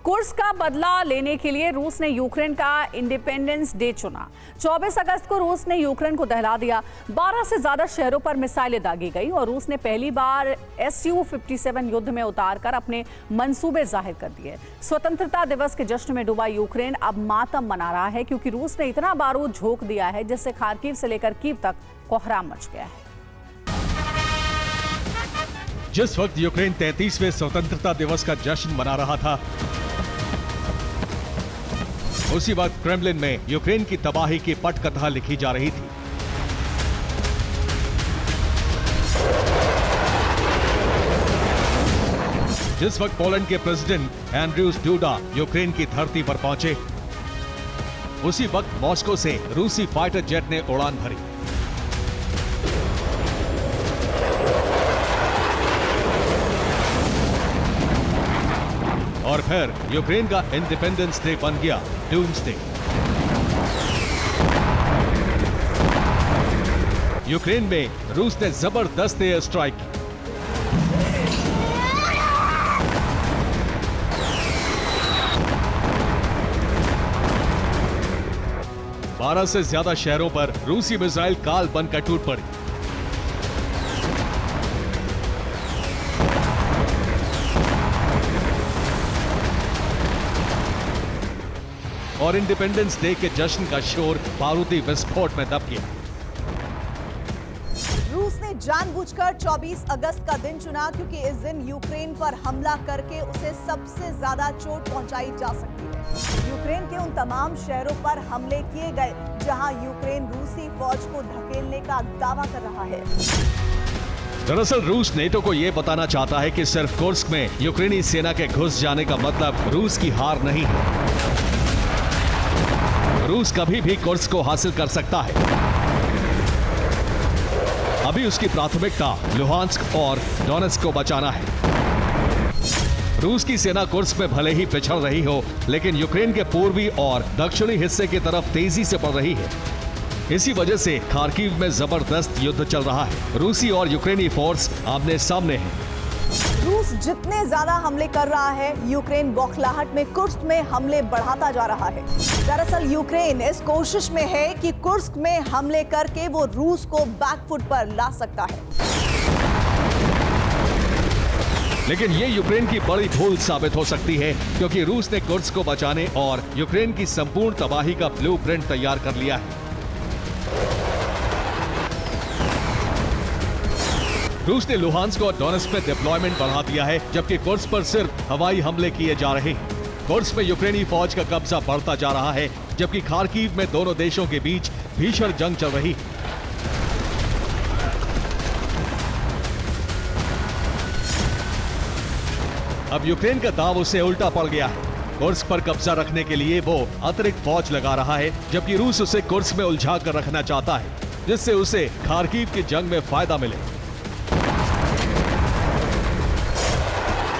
Kursk का बदला लेने के लिए रूस ने यूक्रेन का इंडिपेंडेंस डे चुना। 24 अगस्त को रूस ने यूक्रेन को दहला दिया। 12 से ज्यादा शहरों पर मिसाइलें दागी गई और रूस ने पहली बार Su-57 युद्ध में उतारकर अपने मंसूबे जाहिर कर दिए। स्वतंत्रता दिवस के जश्न में डूबा यूक्रेन अब मातम मना रहा है क्योंकि रूस ने इतना बारूद झोंक दिया है जिससे खार्किव से लेकर कीव तक कोहराम मच गया है। जिस वक्त यूक्रेन 33वें स्वतंत्रता दिवस का जश्न मना रहा था, उसी वक्त क्रेमलिन में यूक्रेन की तबाही की पटकथा लिखी जा रही थी। जिस वक्त पोलैंड के प्रेसिडेंट एंड्र्यूस डूडा यूक्रेन की धरती पर पहुंचे, उसी वक्त मॉस्को से रूसी फाइटर जेट ने उड़ान भरी। और फिर यूक्रेन का इंडिपेंडेंस डे बन गया डूम्सडे। यूक्रेन में रूस ने जबरदस्त एयर स्ट्राइक की। बारह से ज्यादा शहरों पर रूसी मिसाइल काल बनकर टूट पड़ी। और इंडिपेंडेंस डे के जश्न का शोर बारूदी विस्फोट में दब गया। रूस ने जानबूझकर 24 अगस्त का दिन चुना क्योंकि इस दिन यूक्रेन पर हमला करके उसे सबसे ज्यादा चोट पहुंचाई जा सकती है। यूक्रेन के उन तमाम शहरों पर हमले किए गए जहां यूक्रेन रूसी फौज को धकेलने का दावा कर रहा है। दरअसल रूस नेटो को यह बताना चाहता है कि सिर्फ कुर्स्क में यूक्रेनी सेना के घुस जाने का मतलब रूस की हार नहीं है। रूस कभी भी कुर्स्क को हासिल कर सकता है। अभी उसकी प्राथमिकता लुहांस्क और डोनेत्स्क को बचाना है। रूस की सेना कुर्स्क में भले ही पिछड़ रही हो, लेकिन यूक्रेन के पूर्वी और दक्षिणी हिस्से की तरफ तेजी से बढ़ रही है। इसी वजह से खार्किव में जबरदस्त युद्ध चल रहा है। रूसी और यूक्रेनी फोर्स आमने सामने हैं। रूस जितने ज्यादा हमले कर रहा है, यूक्रेन बौखलाहट में कुर्स्क में हमले बढ़ाता जा रहा है। दरअसल यूक्रेन इस कोशिश में है कि कुर्स्क में हमले करके वो रूस को बैकफुट पर ला सकता है। लेकिन ये यूक्रेन की बड़ी भूल साबित हो सकती है क्योंकि रूस ने कुर्स्क को बचाने और यूक्रेन की संपूर्ण तबाही का ब्लूप्रिंट तैयार कर लिया है। रूस ने लुहांस्क और डोनेत्स्क में डिप्लॉयमेंट बढ़ा दिया है, जबकि कुर्स्क पर सिर्फ हवाई हमले किए जा रहे हैं। कुर्स्क में यूक्रेनी फौज का कब्जा बढ़ता जा रहा है, जबकि खार्किव में दोनों देशों के बीच भीषण जंग चल रही है। अब यूक्रेन का दांव उससे उल्टा पड़ गया है। कुर्स्क पर कब्जा रखने के लिए वो अतिरिक्त फौज लगा रहा है, जबकि रूस उसे कुर्स्क में उलझा कर रखना चाहता है, जिससे उसे खार्किव की जंग में फायदा मिले।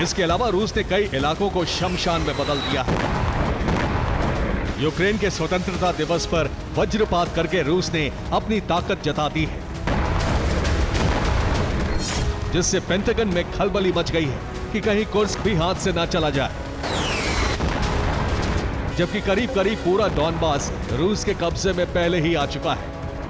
इसके अलावा रूस ने कई इलाकों को शमशान में बदल दिया है। यूक्रेन के स्वतंत्रता दिवस पर वज्रपात करके रूस ने अपनी ताकत जता दी है, जिससे पेंटागन में खलबली मच गई है कि कहीं कुर्स्क भी हाथ से ना चला जाए। जबकि करीब करीब पूरा डॉनबास रूस के कब्जे में पहले ही आ चुका है।